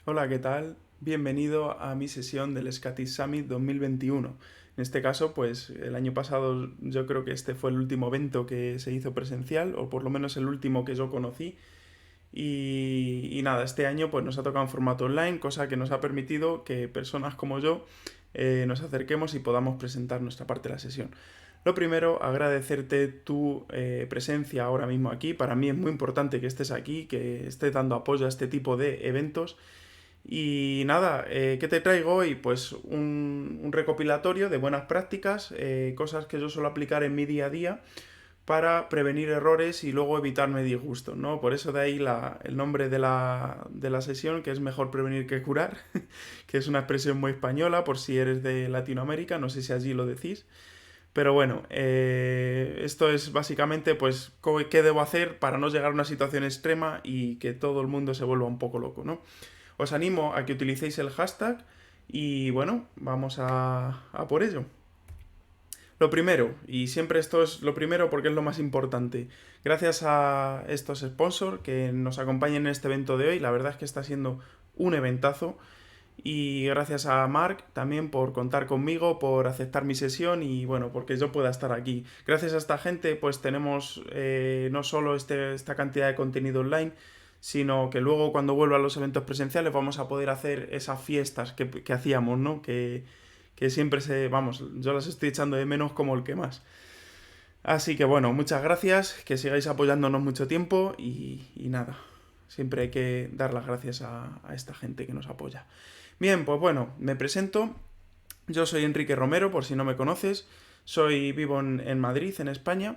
Hola, ¿qué tal? Bienvenido a mi sesión del Scottish Summit 2021. En este caso, pues el año pasado yo creo que este fue el último evento que se hizo presencial, o por lo menos el último que yo conocí. Y nada, este año pues nos ha tocado en formato online, cosa que nos ha permitido que personas como yo nos acerquemos y podamos presentar nuestra parte de la sesión. Lo primero, agradecerte tu presencia ahora mismo aquí. Para mí es muy importante que estés aquí, que estés dando apoyo a este tipo de eventos. Y nada, ¿qué te traigo hoy? Pues un recopilatorio de buenas prácticas, cosas que yo suelo aplicar en mi día a día para prevenir errores y luego evitarme disgustos, ¿no? Por eso de ahí el nombre de la sesión, que es mejor prevenir que curar, que es una expresión muy española por si eres de Latinoamérica, no sé si allí lo decís. Pero bueno, esto es básicamente pues qué debo hacer para no llegar a una situación extrema y que todo el mundo se vuelva un poco loco, ¿no? Os animo a que utilicéis el hashtag y bueno, vamos a por ello. Lo primero, y siempre esto es lo primero porque es lo más importante, gracias a estos sponsors que nos acompañan en este evento de hoy, la verdad es que está siendo un eventazo. Y gracias a Mark también por contar conmigo, por aceptar mi sesión y bueno, porque yo pueda estar aquí. Gracias a esta gente pues tenemos no solo esta cantidad de contenido online, sino que luego cuando vuelva a los eventos presenciales vamos a poder hacer esas fiestas que hacíamos, ¿no? Que siempre vamos, yo las estoy echando de menos como el que más. Así que bueno, muchas gracias, que sigáis apoyándonos mucho tiempo y nada, siempre hay que dar las gracias a esta gente que nos apoya. Bien, pues bueno, me presento. Yo soy Enrique Romero, por si no me conoces. Vivo en Madrid, en España.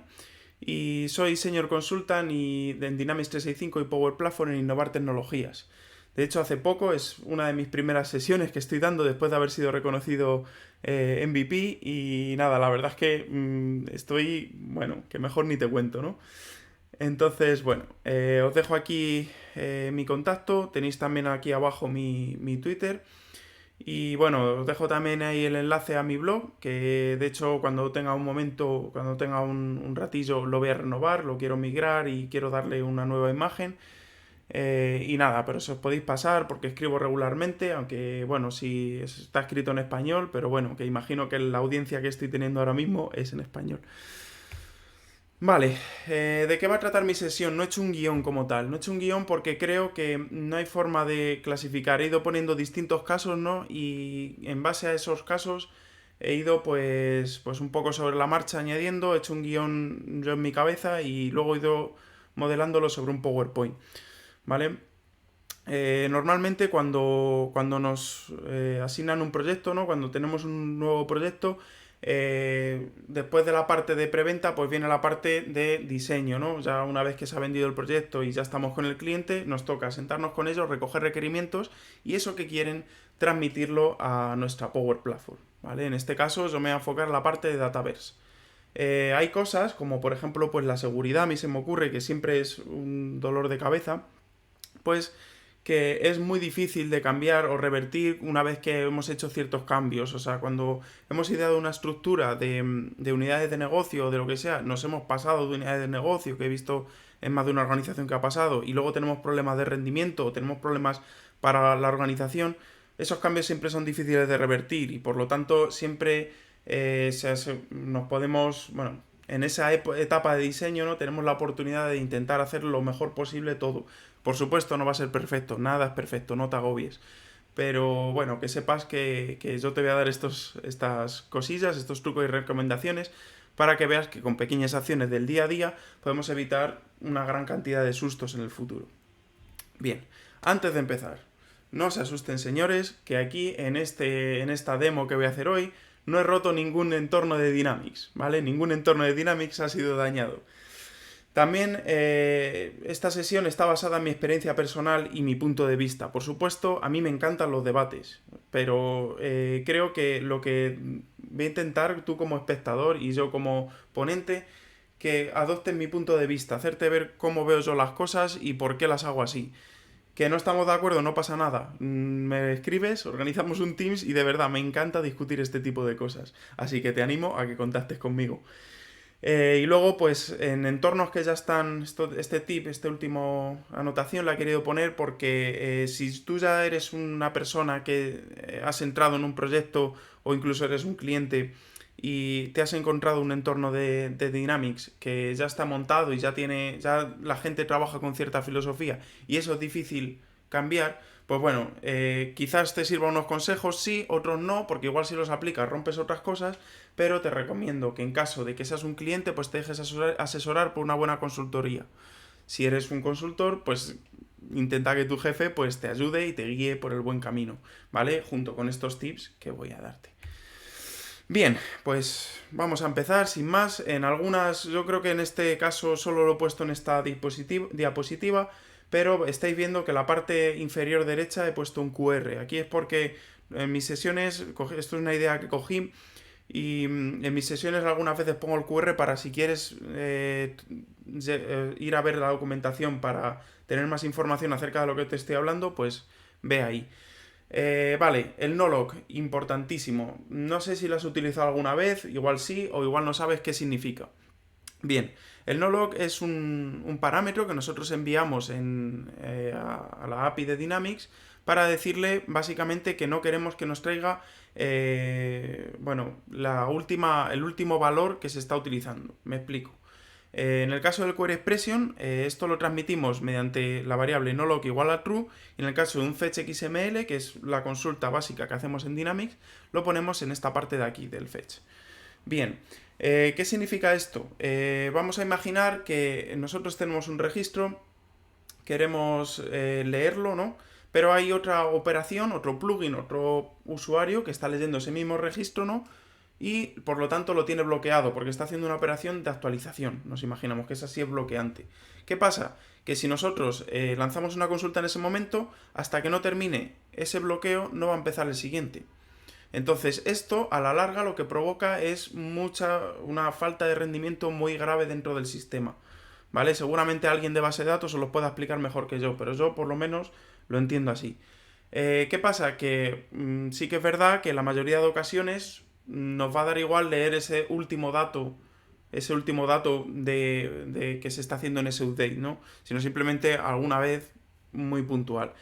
Y soy Senior Consultant en Dynamics 365 y Power Platform en Innovar Tecnologías. De hecho, hace poco es una de mis primeras sesiones que estoy dando después de haber sido reconocido MVP. Y nada, la verdad es que estoy, bueno, que mejor ni te cuento, ¿no? Entonces, bueno, os dejo aquí mi contacto. Tenéis también aquí abajo mi Twitter. Y bueno, os dejo también ahí el enlace a mi blog, que de hecho cuando tenga un momento, cuando tenga un ratillo lo voy a renovar, lo quiero migrar y quiero darle una nueva imagen. Y nada, pero eso os podéis pasar porque escribo regularmente, aunque bueno, si está escrito en español, pero bueno, que imagino que la audiencia que estoy teniendo ahora mismo es en español. Vale, ¿de qué va a tratar mi sesión? No he hecho un guión como tal, no he hecho un guión porque creo que no hay forma de clasificar. He ido poniendo distintos casos, ¿no? Y en base a esos casos he ido pues un poco sobre la marcha añadiendo, he hecho un guión yo en mi cabeza y luego he ido modelándolo sobre un PowerPoint, ¿vale? Normalmente cuando nos asignan un proyecto, ¿no? Cuando tenemos un nuevo proyecto, después de la parte de preventa, pues viene la parte de diseño, ¿no? Ya una vez que se ha vendido el proyecto y ya estamos con el cliente, nos toca sentarnos con ellos, recoger requerimientos y eso que quieren transmitirlo a nuestra Power Platform, ¿vale? En este caso yo me voy a enfocar en la parte de Dataverse. Hay cosas como por ejemplo pues la seguridad, a mí se me ocurre que siempre es un dolor de cabeza, pues que es muy difícil de cambiar o revertir una vez que hemos hecho ciertos cambios. O sea, cuando hemos ideado una estructura de unidades de negocio o de lo que sea, nos hemos pasado de unidades de negocio, que he visto en más de una organización que ha pasado, y luego tenemos problemas de rendimiento o tenemos problemas para la organización, esos cambios siempre son difíciles de revertir y por lo tanto siempre nos podemos, bueno, en esa etapa de diseño, ¿no? Tenemos la oportunidad de intentar hacer lo mejor posible todo. Por supuesto, no va a ser perfecto, nada es perfecto, no te agobies. Pero bueno, que sepas que yo te voy a dar estas cosillas, estos trucos y recomendaciones para que veas que con pequeñas acciones del día a día podemos evitar una gran cantidad de sustos en el futuro. Bien, antes de empezar, no se asusten señores, que aquí en esta demo que voy a hacer hoy no he roto ningún entorno de Dynamics, ¿vale? Ningún entorno de Dynamics ha sido dañado. También esta sesión está basada en mi experiencia personal y mi punto de vista. Por supuesto, a mí me encantan los debates, pero creo que lo que voy a intentar tú como espectador y yo como ponente, que adopten mi punto de vista, hacerte ver cómo veo yo las cosas y por qué las hago así. Que no estamos de acuerdo, no pasa nada. Me escribes, organizamos un Teams y de verdad me encanta discutir este tipo de cosas. Así que te animo a que contactes conmigo. Y luego, pues en entornos que ya están, este último anotación la he querido poner porque si tú ya eres una persona que has entrado en un proyecto o incluso eres un cliente y te has encontrado un entorno de Dynamics que ya está montado y ya la gente trabaja con cierta filosofía y eso es difícil cambiar, pues bueno, quizás te sirvan unos consejos, sí, otros no, porque igual si los aplicas rompes otras cosas, pero te recomiendo que en caso de que seas un cliente, pues te dejes asesorar por una buena consultoría. Si eres un consultor, pues intenta que tu jefe pues te ayude y te guíe por el buen camino, ¿vale? Junto con estos tips que voy a darte. Bien, pues vamos a empezar sin más. En algunas, yo creo que en este caso solo lo he puesto en esta diapositiva, pero estáis viendo que en la parte inferior derecha he puesto un QR. Aquí es porque en mis sesiones, esto es una idea que cogí, y en mis sesiones algunas veces pongo el QR para si quieres ir a ver la documentación para tener más información acerca de lo que te estoy hablando, pues ve ahí. Vale, el no-log, importantísimo. No sé si lo has utilizado alguna vez, igual sí, o igual no sabes qué significa. Bien, el no-log es un parámetro que nosotros enviamos a la API de Dynamics para decirle básicamente que no queremos que nos traiga bueno, el último valor que se está utilizando. Me explico. En el caso del query expression, esto lo transmitimos mediante la variable nolog igual a true, y en el caso de un fetch XML, que es la consulta básica que hacemos en Dynamics, lo ponemos en esta parte de aquí del fetch. Bien, ¿qué significa esto? Vamos a imaginar que nosotros tenemos un registro, queremos leerlo, ¿no? Pero hay otra operación, otro plugin, otro usuario que está leyendo ese mismo registro, ¿no? Y por lo tanto lo tiene bloqueado porque está haciendo una operación de actualización. Nos imaginamos que esa sí es bloqueante. ¿Qué pasa? Que si nosotros lanzamos una consulta en ese momento, hasta que no termine ese bloqueo no va a empezar el siguiente. Entonces esto a la larga lo que provoca es una falta de rendimiento muy grave dentro del sistema. ¿Vale? Seguramente alguien de base de datos os lo pueda explicar mejor que yo, pero yo por lo menos lo entiendo así. ¿Qué pasa? Que sí que es verdad que en la mayoría de ocasiones nos va a dar igual leer ese último dato de que se está haciendo en ese update, ¿no? Sino simplemente alguna vez muy puntual.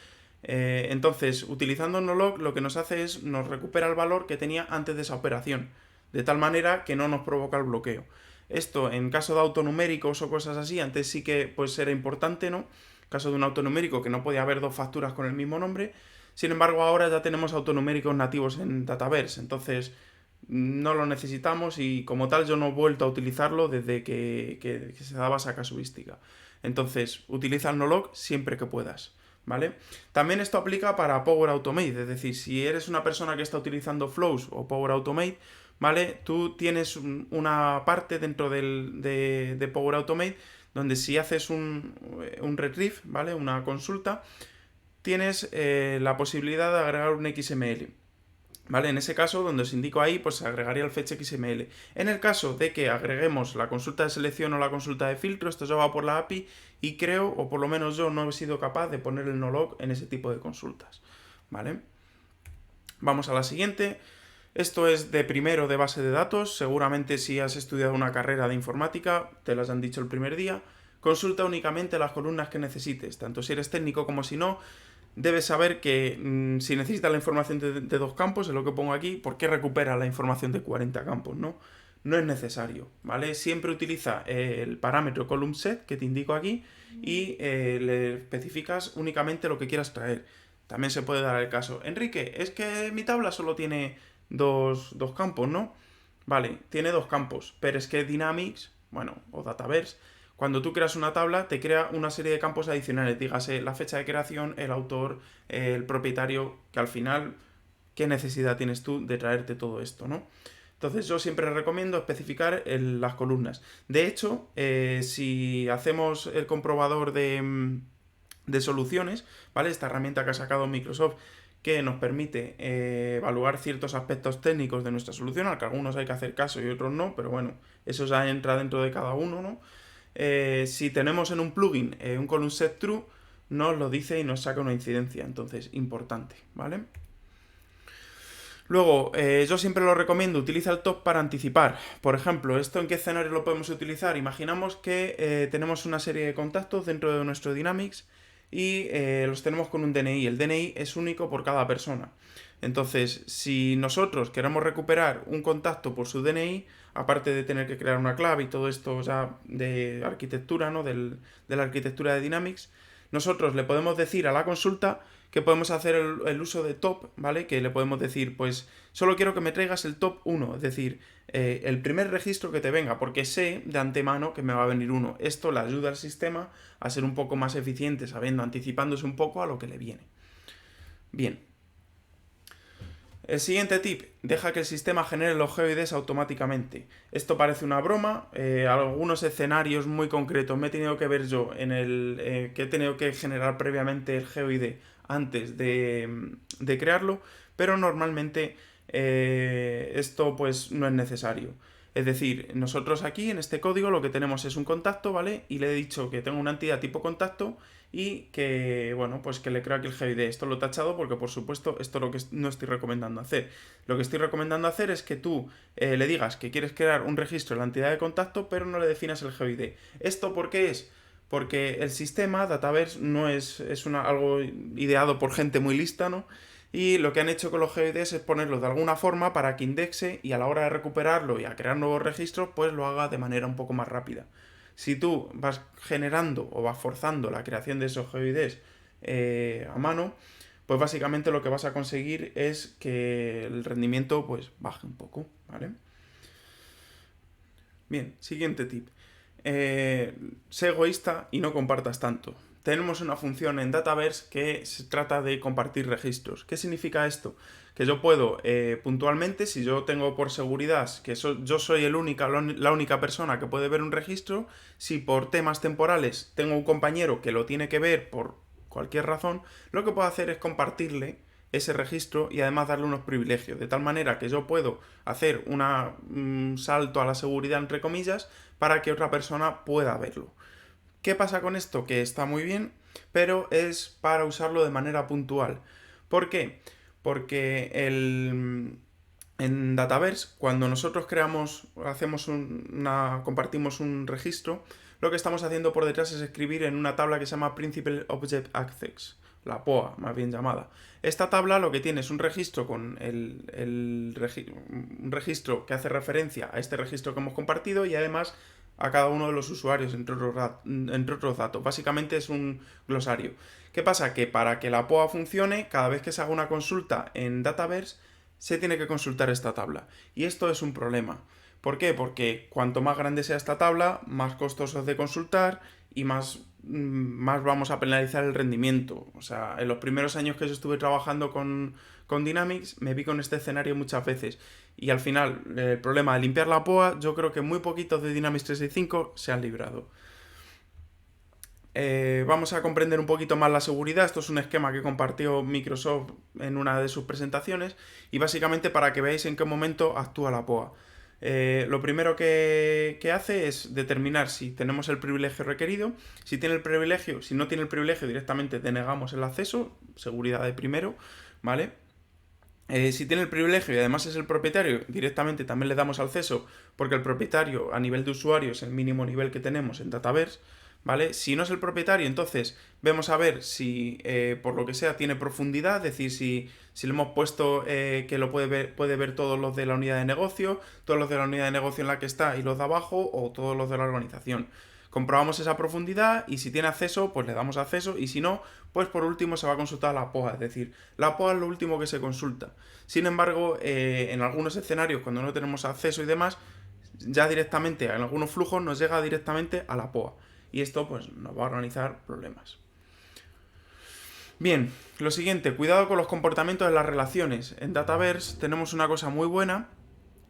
Entonces, utilizando nolog, lo que nos hace es nos recupera el valor que tenía antes de esa operación, de tal manera que no nos provoca el bloqueo. Esto, en caso de autonuméricos o cosas así, antes sí que pues era importante, ¿no? En caso de un autonumérico que no podía haber dos facturas con el mismo nombre. Sin embargo, ahora ya tenemos autonuméricos nativos en Dataverse, entonces no lo necesitamos y como tal yo no he vuelto a utilizarlo desde que se daba esa casuística. Entonces, utiliza el nolog siempre que puedas, ¿vale? También esto aplica para Power Automate, es decir, si eres una persona que está utilizando Flows o Power Automate, ¿vale? Tú tienes una parte dentro de Power Automate donde si haces un retrieve, ¿vale? Una consulta, tienes la posibilidad de agregar un XML. ¿Vale? En ese caso, donde os indico ahí, pues se agregaría el fetch XML. En el caso de que agreguemos la consulta de selección o la consulta de filtro, esto ya va por la API y creo, o por lo menos yo no he sido capaz de poner el nolog en ese tipo de consultas. ¿Vale? Vamos a la siguiente. Esto es de primero de base de datos. Seguramente si has estudiado una carrera de informática, te las han dicho el primer día. Consulta únicamente las columnas que necesites, tanto si eres técnico como si no. Debes saber que si necesitas la información de dos campos, es lo que pongo aquí, ¿por qué recupera la información de 40 campos? No es necesario, ¿vale? Siempre utiliza el parámetro column_set que te indico aquí y le especificas únicamente lo que quieras traer. También se puede dar el caso, Enrique, es que mi tabla solo tiene dos campos, ¿no? Vale, tiene dos campos, pero es que Dynamics, bueno, o Dataverse, cuando tú creas una tabla, te crea una serie de campos adicionales, dígase la fecha de creación, el autor, el propietario, que al final, ¿qué necesidad tienes tú de traerte todo esto, no? Entonces yo siempre recomiendo especificar las columnas. De hecho, si hacemos el comprobador de soluciones, ¿vale? Esta herramienta que ha sacado Microsoft que nos permite evaluar ciertos aspectos técnicos de nuestra solución, al que algunos hay que hacer caso y otros no, pero bueno, eso ya entra dentro de cada uno, ¿no? Si tenemos en un plugin un column set true, nos lo dice y nos saca una incidencia, entonces importante, ¿vale? Luego, yo siempre lo recomiendo, utiliza el top para anticipar. Por ejemplo, ¿esto en qué escenario lo podemos utilizar? Imaginamos que tenemos una serie de contactos dentro de nuestro Dynamics y los tenemos con un DNI. El DNI es único por cada persona. Entonces, si nosotros queremos recuperar un contacto por su DNI, aparte de tener que crear una clave y todo esto ya de arquitectura, ¿no? De la arquitectura de Dynamics, nosotros le podemos decir a la consulta que podemos hacer el uso de top, ¿vale? Que le podemos decir, pues, solo quiero que me traigas el top 1, es decir, el primer registro que te venga, porque sé de antemano que me va a venir uno. Esto le ayuda al sistema a ser un poco más eficiente, sabiendo, anticipándose un poco a lo que le viene. Bien. El siguiente tip, deja que el sistema genere los GeoIDs automáticamente. Esto parece una broma, algunos escenarios muy concretos me he tenido que ver yo en el que he tenido que generar previamente el GeoID antes de crearlo, pero normalmente esto pues no es necesario. Es decir, nosotros aquí en este código lo que tenemos es un contacto, ¿vale? Y le he dicho que tengo una entidad tipo contacto y que, bueno, pues que le creo aquí el GeoID. Esto lo he tachado porque, por supuesto, esto es lo que no estoy recomendando hacer. Lo que estoy recomendando hacer es que tú le digas que quieres crear un registro en la entidad de contacto, pero no le definas el GeoID. ¿Esto por qué es? Porque el sistema, Dataverse, no es algo ideado por gente muy lista, ¿no? Y lo que han hecho con los GeoIDs es ponerlos de alguna forma para que indexe y a la hora de recuperarlo y a crear nuevos registros, pues lo haga de manera un poco más rápida. Si tú vas generando o vas forzando la creación de esos GeoIDs a mano, pues básicamente lo que vas a conseguir es que el rendimiento pues baje un poco, ¿vale? Bien, siguiente tip. Sé egoísta y no compartas tanto. Tenemos una función en Dataverse que se trata de compartir registros. ¿Qué significa esto? Que yo puedo puntualmente, si yo tengo por seguridad que yo soy la única persona que puede ver un registro, si por temas temporales tengo un compañero que lo tiene que ver por cualquier razón, lo que puedo hacer es compartirle ese registro y además darle unos privilegios, de tal manera que yo puedo hacer un salto a la seguridad entre comillas para que otra persona pueda verlo. ¿Qué pasa con esto? Que está muy bien, pero es para usarlo de manera puntual. ¿Por qué? Porque en Dataverse, cuando nosotros compartimos un registro, lo que estamos haciendo por detrás es escribir en una tabla que se llama Principal Object Access, la POA, más bien llamada. Esta tabla lo que tiene es un registro con un registro que hace referencia a este registro que hemos compartido y además a cada uno de los usuarios, entre otros datos. Básicamente es un glosario. ¿Qué pasa? Que para que la POA funcione, cada vez que se haga una consulta en Dataverse, se tiene que consultar esta tabla. Y esto es un problema. ¿Por qué? Porque cuanto más grande sea esta tabla, más costoso es de consultar y más vamos a penalizar el rendimiento. O sea, en los primeros años que yo estuve trabajando con Dynamics, me vi con este escenario muchas veces. Y al final, el problema de limpiar la POA, yo creo que muy poquitos de Dynamics 365 se han librado. Vamos a comprender un poquito más la seguridad. Esto es un esquema que compartió Microsoft en una de sus presentaciones y básicamente para que veáis en qué momento actúa la POA. Lo primero que hace es determinar si tenemos el privilegio requerido. Si no tiene el privilegio, directamente denegamos el acceso, seguridad de primero, ¿vale? Si tiene el privilegio y además es el propietario, directamente también le damos acceso, porque el propietario a nivel de usuario es el mínimo nivel que tenemos en Dataverse, ¿vale? Si no es el propietario, entonces vemos a ver si por lo que sea tiene profundidad, es decir, si le hemos puesto que lo puede ver todos los de la unidad de negocio, todos los de la unidad de negocio en la que está y los de abajo, o todos los de la organización. Comprobamos esa profundidad y si tiene acceso, pues le damos acceso y si no, pues por último se va a consultar la POA, es decir, la POA es lo último que se consulta. Sin embargo, en algunos escenarios, cuando no tenemos acceso y demás, ya directamente, en algunos flujos nos llega directamente a la POA y esto pues nos va a organizar problemas. Bien, lo siguiente, cuidado con los comportamientos de las relaciones. En Dataverse tenemos una cosa muy buena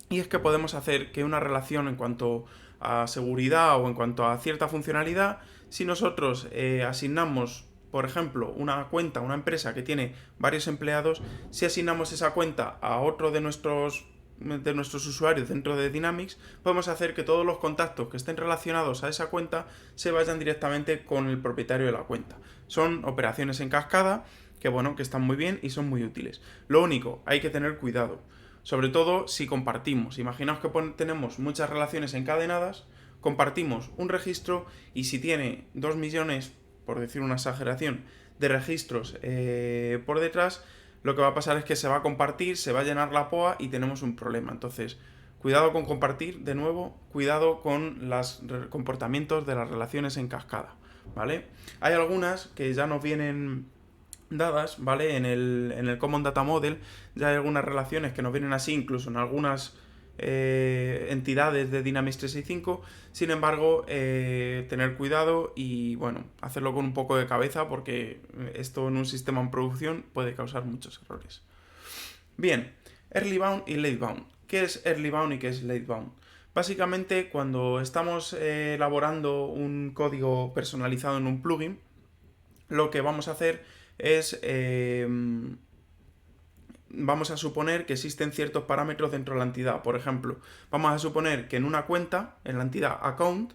y es que podemos hacer que una relación en cuanto a seguridad o en cuanto a cierta funcionalidad, si nosotros asignamos, por ejemplo, una cuenta a una empresa que tiene varios empleados, si asignamos esa cuenta a otro de nuestros usuarios dentro de Dynamics, podemos hacer que todos los contactos que estén relacionados a esa cuenta se vayan directamente con el propietario de la cuenta. Son operaciones en cascada que bueno, que están muy bien y son muy útiles. Lo único, hay que tener cuidado, sobre todo si compartimos. Imaginaos que tenemos muchas relaciones encadenadas, compartimos un registro y si tiene 2 millones, por decir una exageración, de registros por detrás, lo que va a pasar es que se va a compartir, se va a llenar la POA y tenemos un problema. Entonces, cuidado con compartir, de nuevo, cuidado con los comportamientos de las relaciones en cascada, ¿vale? Hay algunas que ya nos vienen dadas, ¿vale? En el Common Data Model ya hay algunas relaciones que nos vienen así, incluso en algunas entidades de Dynamics 365. Sin embargo, tener cuidado y, bueno, hacerlo con un poco de cabeza porque esto en un sistema en producción puede causar muchos errores. Bien, Early Bound y Late Bound. ¿Qué es Early Bound y qué es Late Bound? Básicamente, cuando estamos elaborando un código personalizado en un plugin, lo que vamos a hacer es vamos a suponer que existen ciertos parámetros dentro de la entidad. Por ejemplo, vamos a suponer que en una cuenta, en la entidad account,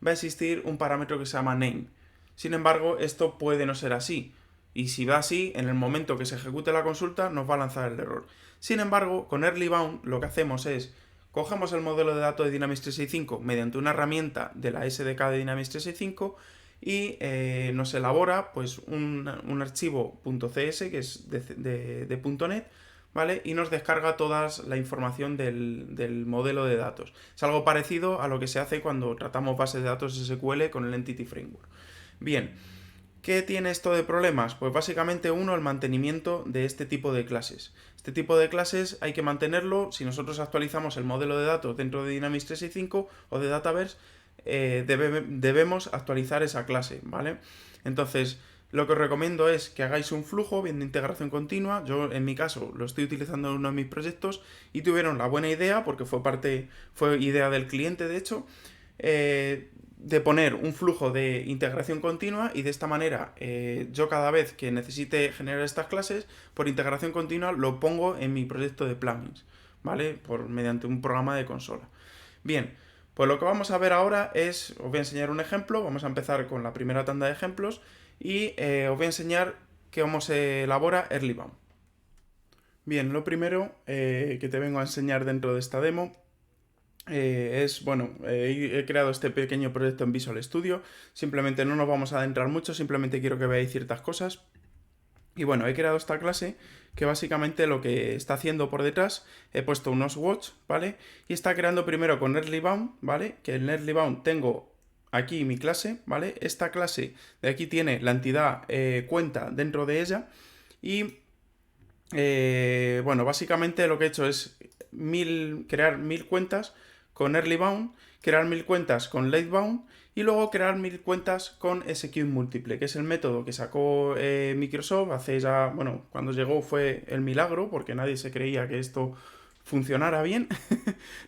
va a existir un parámetro que se llama name. Sin embargo, esto puede no ser así. Y si va así, en el momento que se ejecute la consulta, nos va a lanzar el error. Sin embargo, con Early Bound lo que hacemos es, cogemos el modelo de datos de Dynamics 365 mediante una herramienta de la SDK de Dynamics 365 y nos elabora pues un archivo .cs que es de .NET, ¿vale? Y nos descarga toda la información del modelo de datos. Es algo parecido a lo que se hace cuando tratamos bases de datos SQL con el Entity Framework. Bien, ¿qué tiene esto de problemas? Pues básicamente el mantenimiento de este tipo de clases. Este tipo de clases hay que mantenerlo si nosotros actualizamos el modelo de datos dentro de Dynamics 365 o de Dataverse. Debemos actualizar esa clase, ¿vale? Entonces, lo que os recomiendo es que hagáis un flujo bien de integración continua. Yo, en mi caso, lo estoy utilizando en uno de mis proyectos y tuvieron la buena idea, porque fue idea del cliente, de hecho, de poner un flujo de integración continua y de esta manera yo cada vez que necesite generar estas clases, por integración continua lo pongo en mi proyecto de plugins, ¿vale? Mediante un programa de consola. Bien. Pues lo que vamos a ver ahora os voy a enseñar un ejemplo, vamos a empezar con la primera tanda de ejemplos y os voy a enseñar cómo se elabora Early Bound. Bien, lo primero que te vengo a enseñar dentro de esta demo he creado este pequeño proyecto en Visual Studio, simplemente no nos vamos a adentrar mucho, simplemente quiero que veáis ciertas cosas. Y bueno, he creado esta clase que básicamente lo que está haciendo por detrás, he puesto unos watch, ¿vale? Y está creando primero con Early Bound, ¿vale? Que en Early Bound tengo aquí mi clase, ¿vale? Esta clase de aquí tiene la entidad cuenta dentro de ella. Y bueno, básicamente lo que he hecho es crear 1000 cuentas con Early Bound, crear 1000 cuentas con Late Bound y luego crear 1000 cuentas con SQL múltiple, que es el método que sacó Microsoft hace ya, bueno, cuando llegó fue el milagro, porque nadie se creía que esto funcionara bien,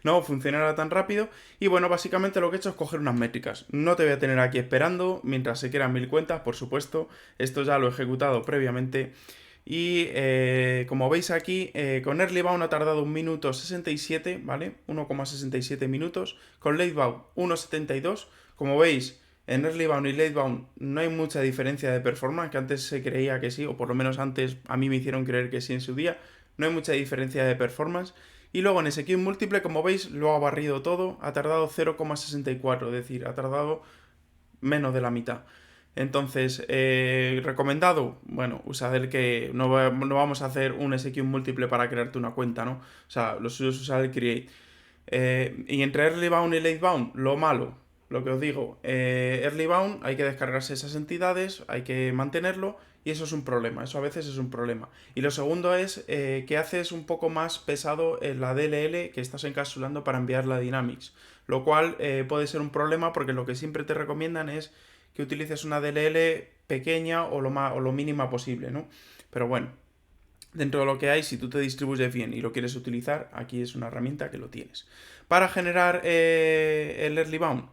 no funcionara tan rápido. Y bueno, básicamente lo que he hecho es coger unas métricas. No te voy a tener aquí esperando mientras se crean 1000 cuentas, por supuesto, esto ya lo he ejecutado previamente. Y como veis aquí, con Early Bound ha tardado 1 minuto 67, ¿vale? 1,67 minutos. Con Late Bound 1,72. Como veis, en Early Bound y Late Bound no hay mucha diferencia de performance, que antes se creía que sí, o por lo menos antes a mí me hicieron creer que sí en su día. No hay mucha diferencia de performance. Y luego en SQL múltiple, como veis, lo ha barrido todo. Ha tardado 0,64, es decir, ha tardado menos de la mitad. Entonces, recomendado, bueno, usad el que no vamos a hacer un SQL múltiple para crearte una cuenta, ¿no? O sea, lo suyo es usar el create. Y entre Early Bound y Late Bound, lo malo, lo que os digo, Early Bound hay que descargarse esas entidades, hay que mantenerlo y eso es un problema, eso a veces es un problema. Y lo segundo es que haces un poco más pesado la DLL que estás encapsulando para enviarla a Dynamics, lo cual puede ser un problema porque lo que siempre te recomiendan es que utilices una DLL pequeña o lo mínima posible, ¿no? Pero bueno, dentro de lo que hay, si tú te distribuyes bien y lo quieres utilizar, aquí es una herramienta que lo tienes. Para generar el Early Bound,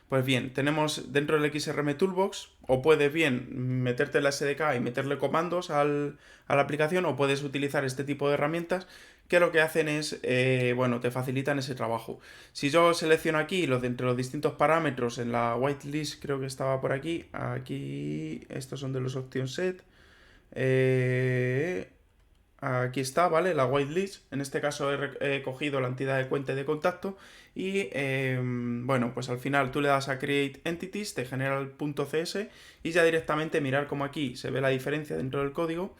pues bien, tenemos dentro del XRM Toolbox, o puedes bien meterte en la SDK y meterle comandos a la aplicación, o puedes utilizar este tipo de herramientas que lo que hacen es, bueno, te facilitan ese trabajo. Si yo selecciono aquí entre los distintos parámetros en la whitelist, creo que estaba por aquí, estos son de los option set, Aquí está, ¿vale? La whitelist. En este caso he cogido la entidad de cuenta y de contacto. Y bueno, pues al final tú le das a Create Entities, te genera el .cs y ya directamente mirar como aquí se ve la diferencia dentro del código.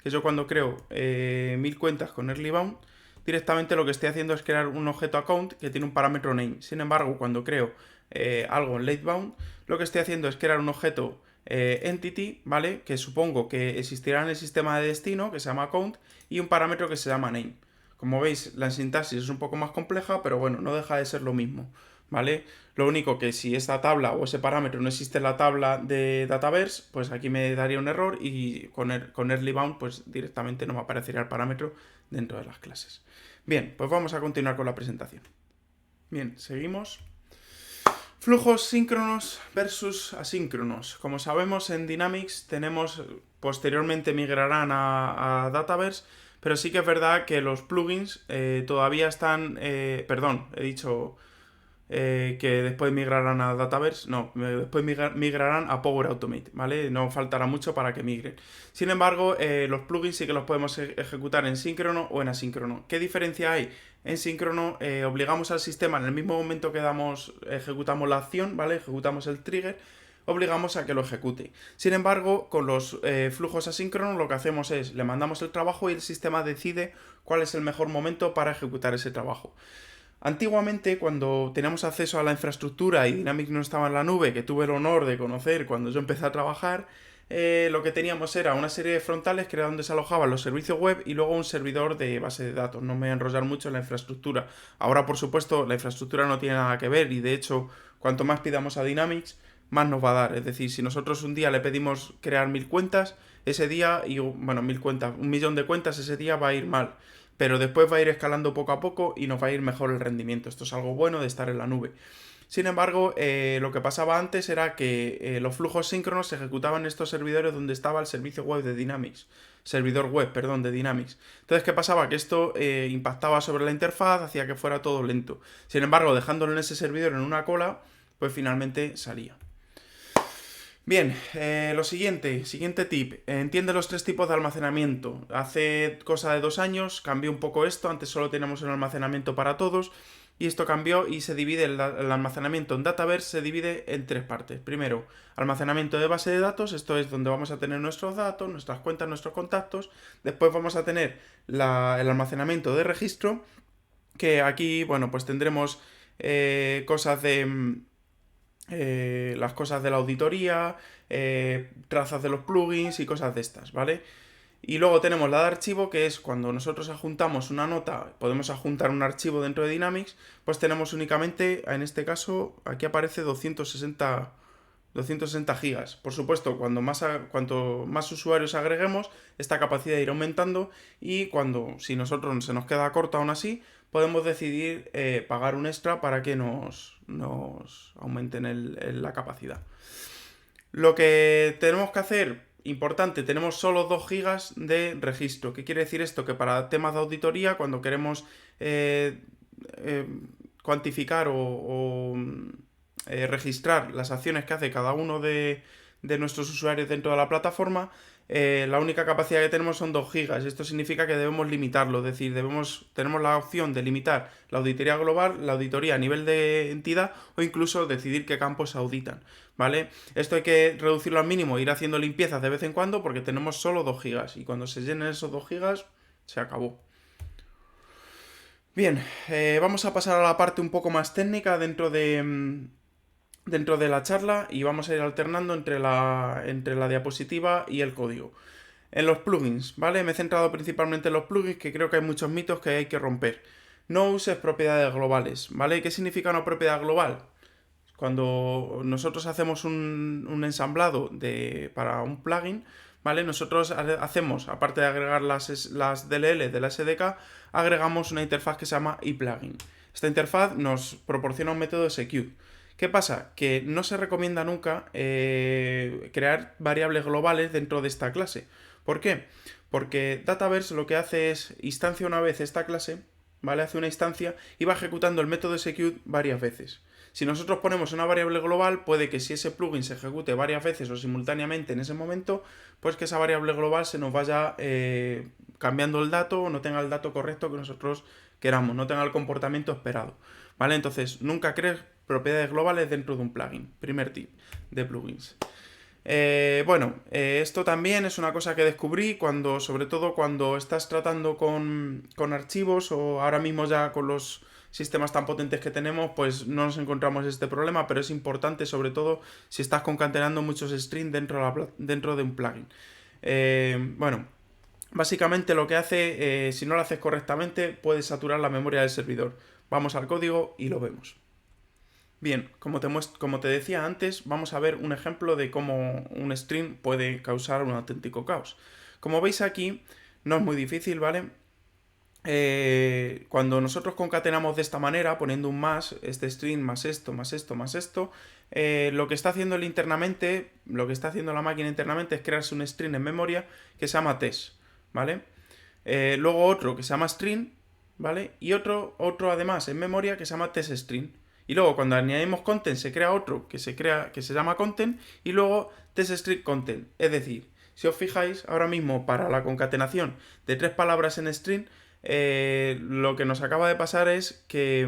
Que yo cuando creo 1000 cuentas con Early Bound, directamente lo que estoy haciendo es crear un objeto account que tiene un parámetro name. Sin embargo, cuando creo algo en Late Bound, lo que estoy haciendo es crear un objeto entity, ¿vale? Que supongo que existirá en el sistema de destino, que se llama count, y un parámetro que se llama name. Como veis, la sintaxis es un poco más compleja, pero bueno, no deja de ser lo mismo, ¿vale? Lo único que si esta tabla o ese parámetro no existe en la tabla de Dataverse, pues aquí me daría un error y con Early Bound pues directamente no me aparecería el parámetro dentro de las clases. Bien, pues vamos a continuar con la presentación. Bien, seguimos. Flujos síncronos versus asíncronos. Como sabemos en Dynamics posteriormente migrarán a Dataverse, pero sí que es verdad que los plugins todavía están... perdón, he dicho que después migrarán a Dataverse. No, después migrarán a Power Automate, ¿vale? No faltará mucho para que migren. Sin embargo, los plugins sí que los podemos ejecutar en síncrono o en asíncrono. ¿Qué diferencia hay? En síncrono obligamos al sistema en el mismo momento que ejecutamos la acción, ¿vale? Ejecutamos el trigger, obligamos a que lo ejecute. Sin embargo, con los flujos asíncronos lo que hacemos es, le mandamos el trabajo y el sistema decide cuál es el mejor momento para ejecutar ese trabajo. Antiguamente, cuando teníamos acceso a la infraestructura y Dynamics no estaba en la nube, que tuve el honor de conocer cuando yo empecé a trabajar, lo que teníamos era una serie de frontales que era donde se alojaban los servicios web y luego un servidor de base de datos. No me voy a enrollar mucho en la infraestructura. Ahora, por supuesto, la infraestructura no tiene nada que ver y de hecho, cuanto más pidamos a Dynamics, más nos va a dar. Es decir, si nosotros un día le pedimos crear 1000 cuentas, ese día, bueno, 1000 cuentas, 1.000.000 de cuentas, ese día va a ir mal. Pero después va a ir escalando poco a poco y nos va a ir mejor el rendimiento. Esto es algo bueno de estar en la nube. Sin embargo, lo que pasaba antes era que los flujos síncronos se ejecutaban en estos servidores donde estaba el servicio web de Dynamics. Servidor web, perdón, de Dynamics. Entonces, ¿qué pasaba? Que esto impactaba sobre la interfaz, hacía que fuera todo lento. Sin embargo, dejándolo en ese servidor en una cola, pues finalmente salía. Bien, lo siguiente tip. Entiende los 3 tipos de almacenamiento. Hace cosa de 2 años cambió un poco esto. Antes solo teníamos un almacenamiento para todos. Y esto cambió y se divide el almacenamiento en Dataverse, se divide en 3 partes. Primero, almacenamiento de base de datos. Esto es donde vamos a tener nuestros datos, nuestras cuentas, nuestros contactos. Después vamos a tener el almacenamiento de registro. Que aquí, bueno, pues tendremos cosas de... las cosas de la auditoría, trazas de los plugins y cosas de estas, ¿vale? Y luego tenemos la de archivo, que es cuando nosotros adjuntamos una nota, podemos adjuntar un archivo dentro de Dynamics, pues tenemos únicamente, en este caso, aquí aparece 260 gigas. Por supuesto, cuanto más usuarios agreguemos, esta capacidad irá aumentando y si nosotros se nos queda corta aún así, podemos decidir pagar un extra para que nos aumenten la capacidad. Lo que tenemos que hacer, importante, tenemos solo 2 gigas de registro. ¿Qué quiere decir esto? Que para temas de auditoría, cuando queremos cuantificar o registrar las acciones que hace cada uno de nuestros usuarios dentro de la plataforma, la única capacidad que tenemos son 2 gigas. Esto significa que debemos limitarlo, es decir, tenemos la opción de limitar la auditoría global, la auditoría a nivel de entidad o incluso decidir qué campos se auditan, ¿vale? Esto hay que reducirlo al mínimo, ir haciendo limpiezas de vez en cuando porque tenemos solo 2 gigas y cuando se llenen esos 2 gigas se acabó. Bien, vamos a pasar a la parte un poco más técnica dentro de la charla y vamos a ir alternando entre la diapositiva y el código. En los plugins, ¿vale? Me he centrado principalmente en los plugins, que creo que hay muchos mitos que hay que romper. No uses propiedades globales, ¿vale? ¿Qué significa una propiedad global? Cuando nosotros hacemos un ensamblado para un plugin, ¿vale? Nosotros hacemos, aparte de agregar las DLL de la SDK, agregamos una interfaz que se llama ePlugin. Esta interfaz nos proporciona un método execute. ¿Qué pasa? Que no se recomienda nunca crear variables globales dentro de esta clase. ¿Por qué? Porque Dataverse lo que hace es instancia una vez esta clase, ¿vale? Hace una instancia y va ejecutando el método execute varias veces. Si nosotros ponemos una variable global, puede que si ese plugin se ejecute varias veces o simultáneamente en ese momento, pues que esa variable global se nos vaya cambiando el dato o no tenga el dato correcto que nosotros queramos, no tenga el comportamiento esperado, ¿vale? Entonces, nunca crees propiedades globales dentro de un plugin. Primer tip de plugins. Esto también es una cosa que descubrí sobre todo cuando estás tratando con archivos o ahora mismo ya con los sistemas tan potentes que tenemos, pues no nos encontramos este problema, pero es importante sobre todo si estás concatenando muchos strings dentro de un plugin. Básicamente lo que hace, si no lo haces correctamente, puede saturar la memoria del servidor. Vamos al código y lo vemos. Bien, como te decía antes, vamos a ver un ejemplo de cómo un string puede causar un auténtico caos. Como veis aquí, no es muy difícil, ¿vale? Cuando nosotros concatenamos de esta manera, poniendo un más, este string más esto, más esto, más esto, lo que está haciendo lo que está haciendo la máquina internamente es crearse un string en memoria que se llama test, ¿vale? Luego otro que se llama string, ¿vale? Y otro además en memoria que se llama testString. Y luego cuando añadimos content se crea otro que se llama content y luego testString content. Es decir, si os fijáis, ahora mismo para la concatenación de 3 palabras en string, lo que nos acaba de pasar es que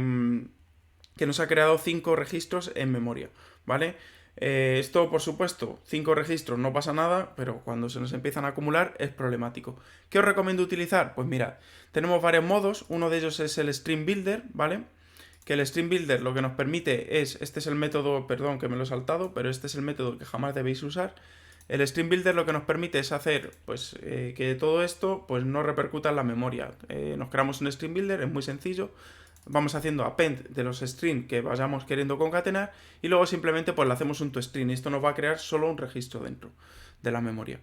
nos ha creado 5 registros en memoria, ¿vale? Esto, por supuesto, 5 registros no pasa nada, pero cuando se nos empiezan a acumular es problemático. ¿Qué os recomiendo utilizar? Pues mirad, tenemos varios modos, uno de ellos es el String Builder, ¿vale? Que el String Builder lo que nos permite este es el método, perdón que me lo he saltado, pero este es el método que jamás debéis usar. El String Builder lo que nos permite es hacer pues, que todo esto pues, no repercuta en la memoria. Nos creamos un String Builder, es muy sencillo. Vamos haciendo append de los strings que vayamos queriendo concatenar y luego simplemente pues le hacemos un toString y esto nos va a crear solo un registro dentro de la memoria.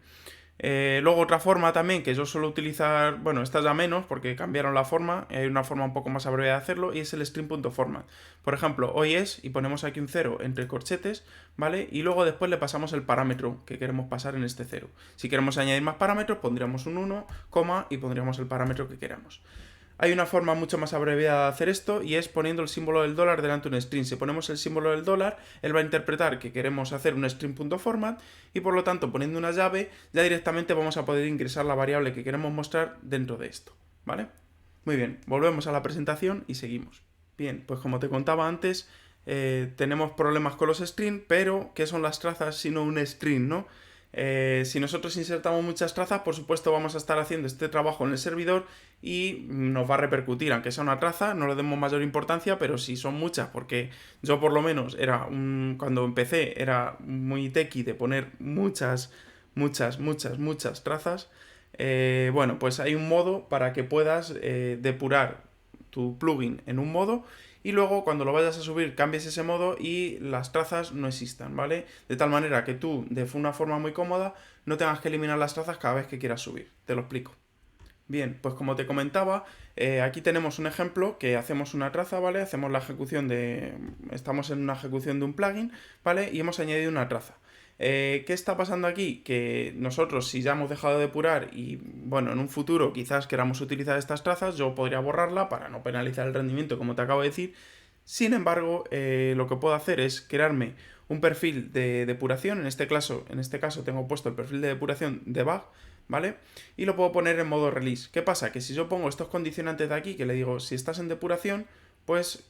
Luego otra forma también que yo suelo utilizar, bueno, esta ya menos porque cambiaron la forma, hay una forma un poco más abreviada de hacerlo y es el string.format. Por ejemplo, hoy es y ponemos aquí un 0 entre corchetes, ¿vale? Y luego después le pasamos el parámetro que queremos pasar en este 0. Si queremos añadir más parámetros pondríamos un 1, coma y pondríamos el parámetro que queramos. Hay una forma mucho más abreviada de hacer esto y es poniendo el símbolo del dólar delante de un string. Si ponemos el símbolo del dólar, él va a interpretar que queremos hacer un string.format y por lo tanto poniendo una llave ya directamente vamos a poder ingresar la variable que queremos mostrar dentro de esto, ¿vale? Muy bien, volvemos a la presentación y seguimos. Bien, pues como te contaba antes, tenemos problemas con los strings, pero ¿qué son las trazas sino un string, no? Si nosotros insertamos muchas trazas, por supuesto vamos a estar haciendo este trabajo en el servidor y nos va a repercutir, aunque sea una traza, no le demos mayor importancia, pero si son muchas, porque yo por lo menos cuando empecé era muy techie de poner muchas trazas, pues hay un modo para que puedas depurar tu plugin en un modo y luego cuando lo vayas a subir cambies ese modo y las trazas no existan, ¿vale? De tal manera que tú, de una forma muy cómoda, no tengas que eliminar las trazas cada vez que quieras subir. Te lo explico. Bien, pues como te comentaba, aquí tenemos un ejemplo que hacemos una traza, ¿vale? Estamos en una ejecución de un plugin, ¿vale? Y hemos añadido una traza. ¿Qué está pasando aquí? Que nosotros, si ya hemos dejado de depurar y, bueno, en un futuro quizás queramos utilizar estas trazas, yo podría borrarla para no penalizar el rendimiento, como te acabo de decir. Sin embargo, lo que puedo hacer es crearme un perfil de depuración. En este caso tengo puesto el perfil de depuración debug, ¿vale? Y lo puedo poner en modo release. ¿Qué pasa? Que si yo pongo estos condicionantes de aquí, que le digo, si estás en depuración, pues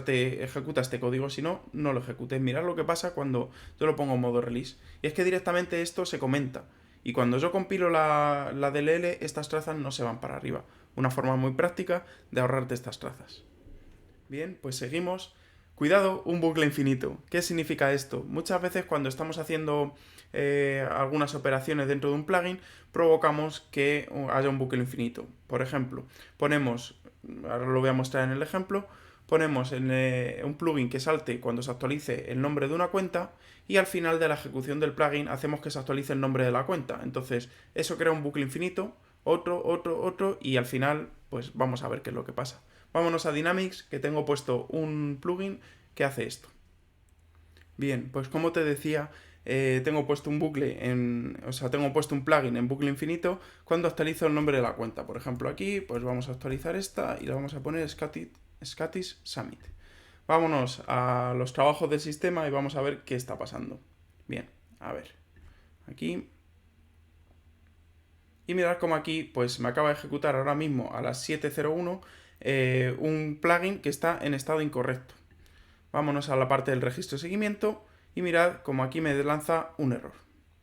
ejecuta este código, si no, no lo ejecutes. Mirad lo que pasa cuando yo lo pongo en modo release. Y es que directamente esto se comenta. Y cuando yo compilo la DLL, estas trazas no se van para arriba. Una forma muy práctica de ahorrarte estas trazas. Bien, pues seguimos. Cuidado, un bucle infinito. ¿Qué significa esto? Muchas veces cuando estamos haciendo algunas operaciones dentro de un plugin, provocamos que haya un bucle infinito. Por ejemplo, ahora lo voy a mostrar en el ejemplo, ponemos en un plugin que salte cuando se actualice el nombre de una cuenta y al final de la ejecución del plugin hacemos que se actualice el nombre de la cuenta. Entonces, eso crea un bucle infinito, otro y al final, pues vamos a ver qué es lo que pasa. Vámonos a Dynamics, que tengo puesto un plugin que hace esto. Bien, pues como te decía, tengo puesto un plugin en bucle infinito cuando actualizo el nombre de la cuenta. Por ejemplo, aquí, pues vamos a actualizar esta y la vamos a poner Scottish Summit. Vámonos a los trabajos del sistema y vamos a ver qué está pasando. Bien, a ver, aquí. Y mirad como aquí, pues me acaba de ejecutar ahora mismo a las 7:01 un plugin que está en estado incorrecto. Vámonos a la parte del registro de seguimiento y mirad como aquí me lanza un error.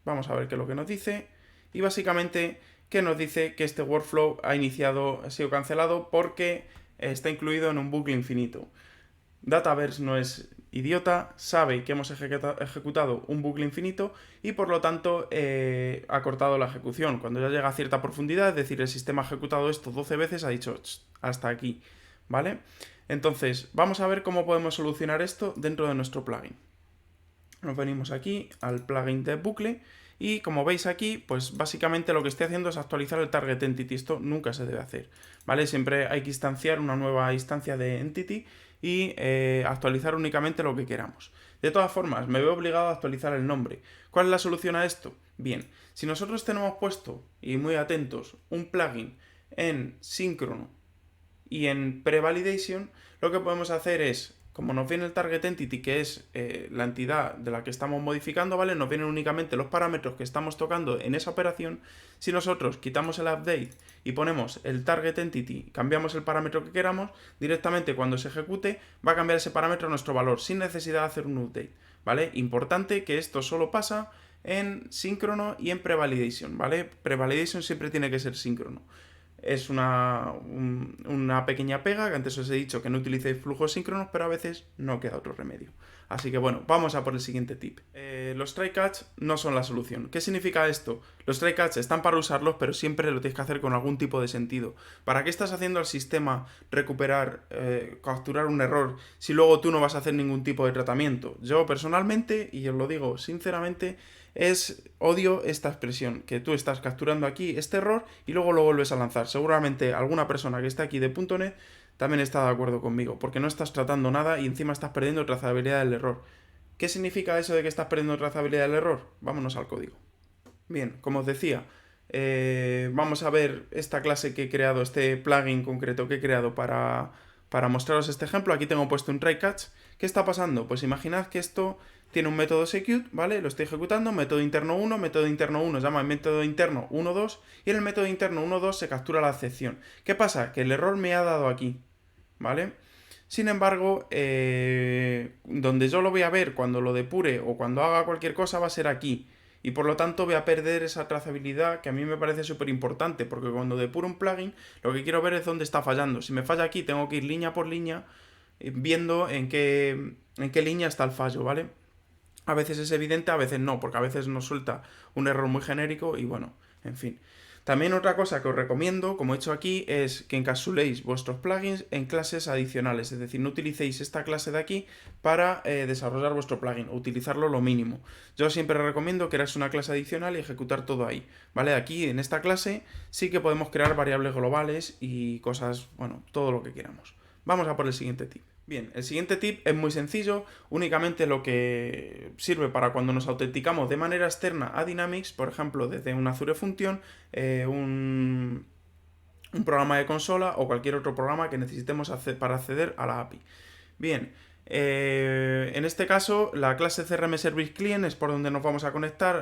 Vamos a ver qué es lo que nos dice. Y básicamente que nos dice que este workflow ha sido cancelado porque está incluido en un bucle infinito. Dataverse no es idiota, sabe que hemos ejecutado un bucle infinito y por lo tanto ha cortado la ejecución. Cuando ya llega a cierta profundidad, es decir, el sistema ha ejecutado esto 12 veces, ha dicho hasta aquí, ¿vale? Entonces, vamos a ver cómo podemos solucionar esto dentro de nuestro plugin. Nos venimos aquí al plugin de bucle y como veis aquí, pues básicamente lo que estoy haciendo es actualizar el target entity. Esto nunca se debe hacer, ¿vale? Siempre hay que instanciar una nueva instancia de entity y actualizar únicamente lo que queramos. De todas formas, me veo obligado a actualizar el nombre. ¿Cuál es la solución a esto? Bien, si nosotros tenemos puesto, y muy atentos, un plugin en síncrono y en pre-validation, lo que podemos hacer es, como nos viene el target entity, que es la entidad de la que estamos modificando, ¿vale? Nos vienen únicamente los parámetros que estamos tocando en esa operación. Si nosotros quitamos el update y ponemos el target entity, cambiamos el parámetro que queramos, directamente cuando se ejecute va a cambiar ese parámetro a nuestro valor, sin necesidad de hacer un update, ¿vale? Importante que esto solo pasa en síncrono y en pre-validation, ¿vale? Pre-validation siempre tiene que ser síncrono. Es una pequeña pega, que antes os he dicho que no utilicéis flujos síncronos, pero a veces no queda otro remedio. Así que bueno, vamos a por el siguiente tip. Los try-catch no son la solución. ¿Qué significa esto? Los try-catch están para usarlos, pero siempre lo tienes que hacer con algún tipo de sentido. ¿Para qué estás haciendo al sistema recuperar, capturar un error, si luego tú no vas a hacer ningún tipo de tratamiento? Yo personalmente, y os lo digo sinceramente, odio esta expresión, que tú estás capturando aquí este error y luego lo vuelves a lanzar. Seguramente alguna persona que está aquí de .NET también está de acuerdo conmigo, porque no estás tratando nada y encima estás perdiendo trazabilidad del error. ¿Qué significa eso de que estás perdiendo trazabilidad del error? Vámonos al código. Bien, como os decía, vamos a ver esta clase que he creado, este plugin concreto que he creado para mostraros este ejemplo. Aquí tengo puesto un try-catch. ¿Qué está pasando? Pues imaginad que esto tiene un método execute, ¿vale? Lo estoy ejecutando, método interno 1, método interno 1 se llama método interno 1.2 y en el método interno 1.2 se captura la excepción. ¿Qué pasa? Que el error me ha dado aquí, ¿vale? Sin embargo, donde yo lo voy a ver cuando lo depure o cuando haga cualquier cosa va a ser aquí. Y por lo tanto voy a perder esa trazabilidad que a mí me parece súper importante, porque cuando depuro un plugin lo que quiero ver es dónde está fallando. Si me falla aquí tengo que ir línea por línea viendo en qué línea está el fallo, ¿vale? A veces es evidente, a veces no, porque a veces nos suelta un error muy genérico y bueno, en fin. También otra cosa que os recomiendo, como he hecho aquí, es que encapsuléis vuestros plugins en clases adicionales. Es decir, no utilicéis esta clase de aquí para desarrollar vuestro plugin, utilizarlo lo mínimo. Yo siempre recomiendo crear una clase adicional y ejecutar todo ahí. ¿Vale? Aquí en esta clase sí que podemos crear variables globales y cosas, bueno, todo lo que queramos. Vamos a por el siguiente tip. Bien, el siguiente tip es muy sencillo, únicamente lo que sirve para cuando nos autenticamos de manera externa a Dynamics, por ejemplo, desde una Azure Function, un programa de consola o cualquier otro programa que necesitemos para acceder a la API. Bien, en este caso la clase CRM Service Client es por donde nos vamos a conectar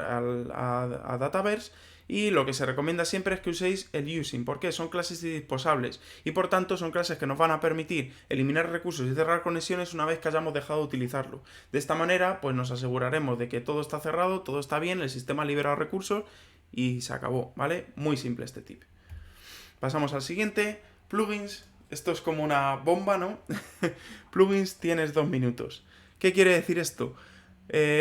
a Dataverse. Y lo que se recomienda siempre es que uséis el using, porque son clases indisposables y por tanto son clases que nos van a permitir eliminar recursos y cerrar conexiones una vez que hayamos dejado de utilizarlo. De esta manera, pues nos aseguraremos de que todo está cerrado, todo está bien, el sistema ha liberado recursos y se acabó, ¿vale? Muy simple este tip. Pasamos al siguiente, plugins. Esto es como una bomba, ¿no? Plugins tienes 2 minutos. ¿Qué quiere decir esto?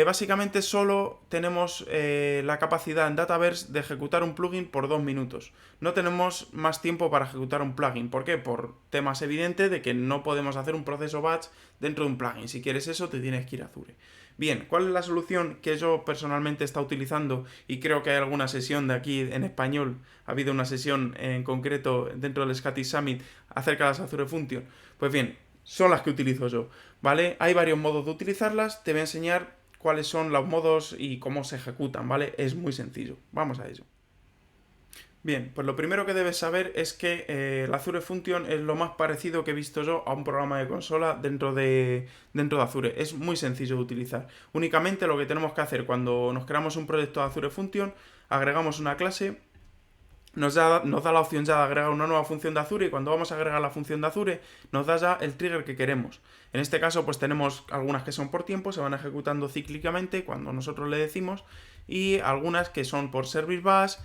Básicamente solo tenemos la capacidad en Dataverse de ejecutar un plugin por 2 minutos. No tenemos más tiempo para ejecutar un plugin. ¿Por qué? Por temas evidentes de que no podemos hacer un proceso batch dentro de un plugin. Si quieres eso, te tienes que ir a Azure. Bien, ¿cuál es la solución que yo personalmente he estado utilizando? Y creo que hay alguna sesión de aquí en español. Ha habido una sesión en concreto dentro del Scatix Summit acerca de las Azure Function. Pues bien, son las que utilizo yo, ¿vale? Hay varios modos de utilizarlas, te voy a enseñar cuáles son los modos y cómo se ejecutan, ¿vale? Es muy sencillo, vamos a ello. Bien, pues lo primero que debes saber es que el Azure Function es lo más parecido que he visto yo a un programa de consola dentro de Azure. Es muy sencillo de utilizar. Únicamente lo que tenemos que hacer cuando nos creamos un proyecto de Azure Function, agregamos una clase, nos da la opción ya de agregar una nueva función de Azure, y cuando vamos a agregar la función de Azure nos da ya el trigger que queremos. En este caso pues tenemos algunas que son por tiempo, se van ejecutando cíclicamente cuando nosotros le decimos, y algunas que son por Service Bus,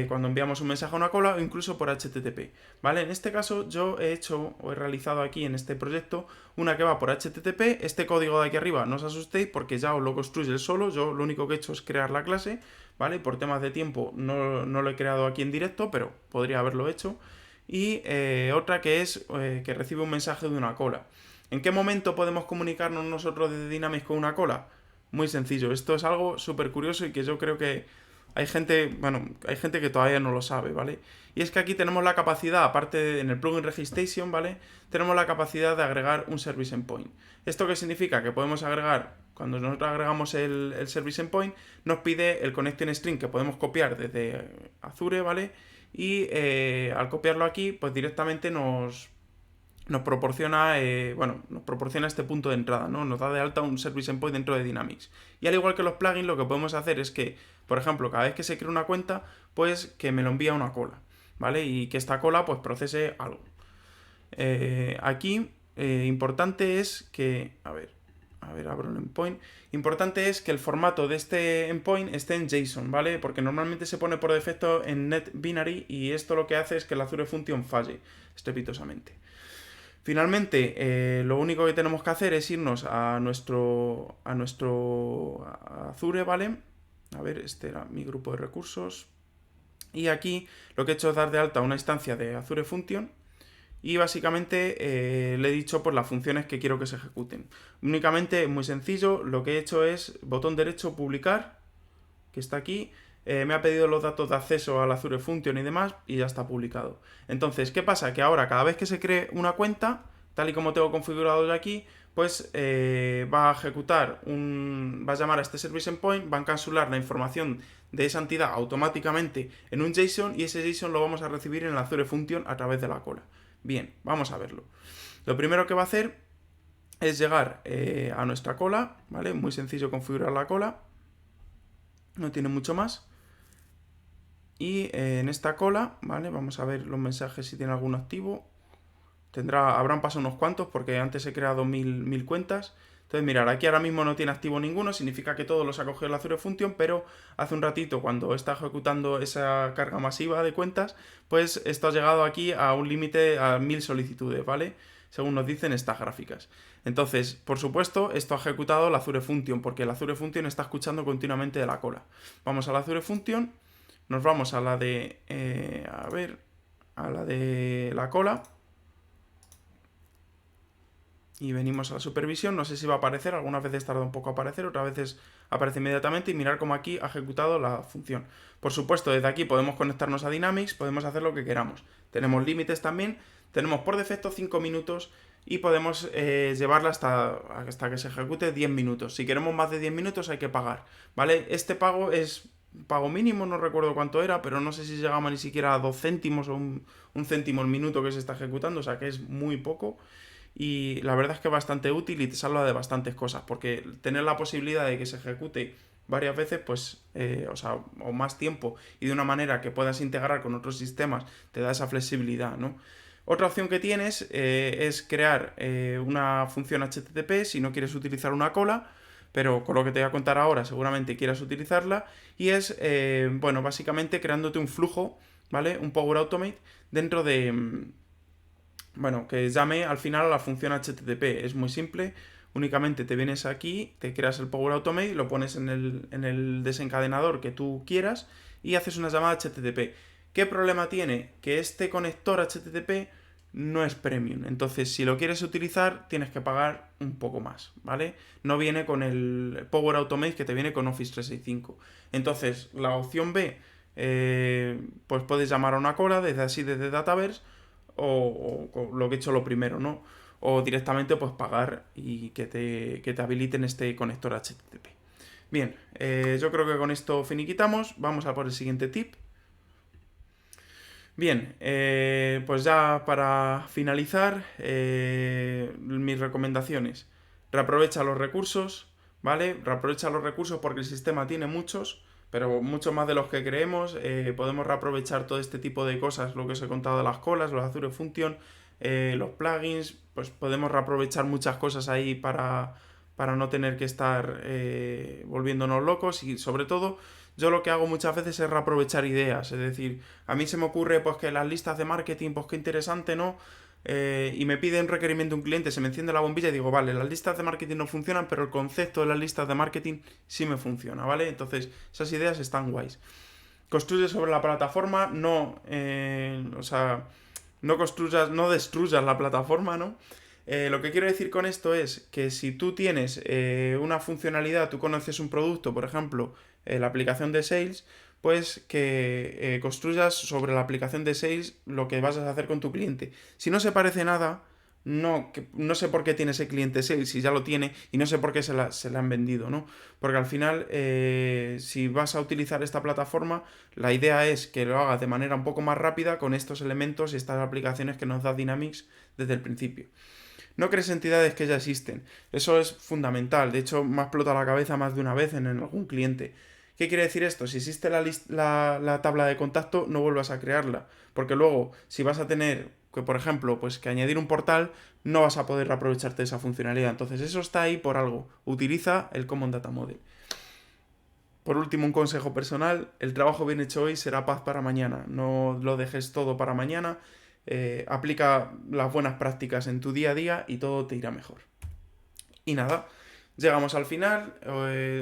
cuando enviamos un mensaje a una cola, o incluso por HTTP, ¿vale? En este caso yo he realizado aquí en este proyecto una que va por HTTP. Este código de aquí arriba, no os asustéis porque ya os lo construye él solo. Yo lo único que he hecho es crear la clase, ¿vale? Por temas de tiempo no lo he creado aquí en directo, pero podría haberlo hecho. Y otra que es que recibe un mensaje de una cola. ¿En qué momento podemos comunicarnos nosotros desde Dynamics con una cola? Muy sencillo. Esto es algo súper curioso y que yo creo que hay gente que todavía no lo sabe, ¿vale? Y es que aquí tenemos la capacidad, en el plugin Registration, ¿vale? Tenemos la capacidad de agregar un Service Endpoint. ¿Esto qué significa? Que podemos agregar, cuando nosotros agregamos el Service Endpoint, nos pide el Connection String que podemos copiar desde Azure, ¿vale? Y al copiarlo aquí, pues directamente nos proporciona, nos proporciona este punto de entrada, ¿no? Nos da de alta un Service Endpoint dentro de Dynamics. Y al igual que los plugins, lo que podemos hacer es que, por ejemplo, cada vez que se crea una cuenta, pues que me lo envía una cola, ¿vale? Y que esta cola, pues, procese algo. Aquí, importante es que, abro el endpoint. Importante es que el formato de este endpoint esté en JSON, ¿vale? Porque normalmente se pone por defecto en Net Binary, y esto lo que hace es que el Azure Function falle estrepitosamente. Finalmente, lo único que tenemos que hacer es irnos a nuestro Azure, ¿vale? A ver, este era mi grupo de recursos. Y aquí lo que he hecho es dar de alta una instancia de Azure Function, y básicamente le he dicho por las funciones que quiero que se ejecuten. Únicamente, muy sencillo, lo que he hecho es botón derecho, publicar, que está aquí. Me ha pedido los datos de acceso al Azure Function y demás, y ya está publicado. Entonces, ¿qué pasa? Que ahora cada vez que se cree una cuenta, tal y como tengo configurado ya aquí, pues va a llamar a este Service Endpoint, va a encapsular la información de esa entidad automáticamente en un JSON, y ese JSON lo vamos a recibir en el Azure Function a través de la cola. Bien, vamos a verlo. Lo primero que va a hacer es llegar a nuestra cola, ¿vale? Muy sencillo configurar la cola, no tiene mucho más. Y en esta cola, ¿vale? Vamos a ver los mensajes si tiene alguno activo. Habrán pasado unos cuantos porque antes he creado mil cuentas. Entonces, mirar, aquí ahora mismo no tiene activo ninguno, significa que todos los ha cogido el Azure Function, pero hace un ratito, cuando está ejecutando esa carga masiva de cuentas, pues esto ha llegado aquí a un límite, a 1000 solicitudes, ¿vale? Según nos dicen estas gráficas. Entonces, por supuesto, esto ha ejecutado el Azure Function, porque el Azure Function está escuchando continuamente de la cola. Vamos a la Azure Function. Nos vamos a la de, a la de la cola. Y venimos a la supervisión. No sé si va a aparecer, algunas veces tarda un poco a aparecer, otras veces aparece inmediatamente, y mirar cómo aquí ha ejecutado la función. Por supuesto, desde aquí podemos conectarnos a Dynamics, podemos hacer lo que queramos. Tenemos límites también, tenemos por defecto 5 minutos, y podemos llevarla hasta que se ejecute 10 minutos. Si queremos más de 10 minutos hay que pagar, ¿vale? Este pago es pago mínimo, no recuerdo cuánto era, pero no sé si llegaba ni siquiera a 2 céntimos o un céntimo el minuto que se está ejecutando, o sea que es muy poco. Y la verdad es que es bastante útil y te salva de bastantes cosas, porque tener la posibilidad de que se ejecute varias veces, pues, o más tiempo, y de una manera que puedas integrar con otros sistemas, te da esa flexibilidad, ¿no? Otra opción que tienes es crear una función HTTP si no quieres utilizar una cola, pero con lo que te voy a contar ahora seguramente quieras utilizarla, y es, básicamente creándote un flujo, ¿vale? Un Power Automate dentro de, que llame al final a la función HTTP. Es muy simple, únicamente te vienes aquí, te creas el Power Automate, lo pones en el desencadenador que tú quieras y haces una llamada HTTP. ¿Qué problema tiene? Que este conector HTTP no es premium, entonces si lo quieres utilizar tienes que pagar un poco más, ¿vale? No viene con el Power Automate que te viene con Office 365. Entonces, la opción B, pues puedes llamar a una cola desde Dataverse, o lo que he hecho lo primero, ¿no? O directamente pues pagar y que te habiliten este conector HTTP. Bien, yo creo que con esto finiquitamos. Vamos a por el siguiente tip. Bien, pues ya para finalizar, mis recomendaciones. Reaprovecha los recursos, ¿vale? Reaprovecha los recursos porque el sistema tiene muchos, pero mucho más de los que creemos. Podemos reaprovechar todo este tipo de cosas, lo que os he contado de las colas, los Azure Function, los plugins, pues podemos reaprovechar muchas cosas ahí para no tener que estar volviéndonos locos y sobre todo yo lo que hago muchas veces es reaprovechar ideas, es decir, a mí se me ocurre pues que las listas de marketing, pues qué interesante, ¿no? Y me pide un requerimiento un cliente, se me enciende la bombilla y digo, vale, las listas de marketing no funcionan, pero el concepto de las listas de marketing sí me funciona, ¿vale? Entonces, esas ideas están guays. Construye sobre la plataforma, no, o sea, no construyas, no destruyas la plataforma, ¿no? Lo que quiero decir con esto es que si tú tienes una funcionalidad, tú conoces un producto, por ejemplo, la aplicación de Sales, pues que construyas sobre la aplicación de Sales lo que vas a hacer con tu cliente. Si no se parece nada, no sé por qué tiene ese cliente Sales, si ya lo tiene, y no sé por qué se la han vendido, ¿no? Porque al final, si vas a utilizar esta plataforma, la idea es que lo hagas de manera un poco más rápida con estos elementos y estas aplicaciones que nos da Dynamics desde el principio. No crees entidades que ya existen. Eso es fundamental. De hecho, me ha explotado la cabeza más de una vez en algún cliente. ¿Qué quiere decir esto? Si existe la tabla de contacto, no vuelvas a crearla. Porque luego, si vas a tener que, por ejemplo, pues que añadir un portal, no vas a poder aprovecharte de esa funcionalidad. Entonces, eso está ahí por algo. Utiliza el Common Data Model. Por último, un consejo personal, el trabajo bien hecho hoy será paz para mañana. No lo dejes todo para mañana, aplica las buenas prácticas en tu día a día y todo te irá mejor. Y nada, llegamos al final,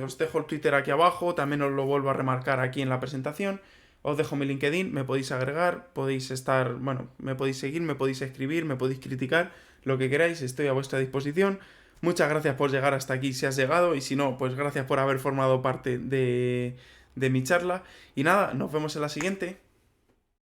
os dejo el Twitter aquí abajo, también os lo vuelvo a remarcar aquí en la presentación. Os dejo mi LinkedIn, me podéis agregar, podéis estar, bueno, me podéis seguir, me podéis escribir, me podéis criticar, lo que queráis, estoy a vuestra disposición. Muchas gracias por llegar hasta aquí si has llegado y si no, pues gracias por haber formado parte de mi charla. Y nada, nos vemos en la siguiente.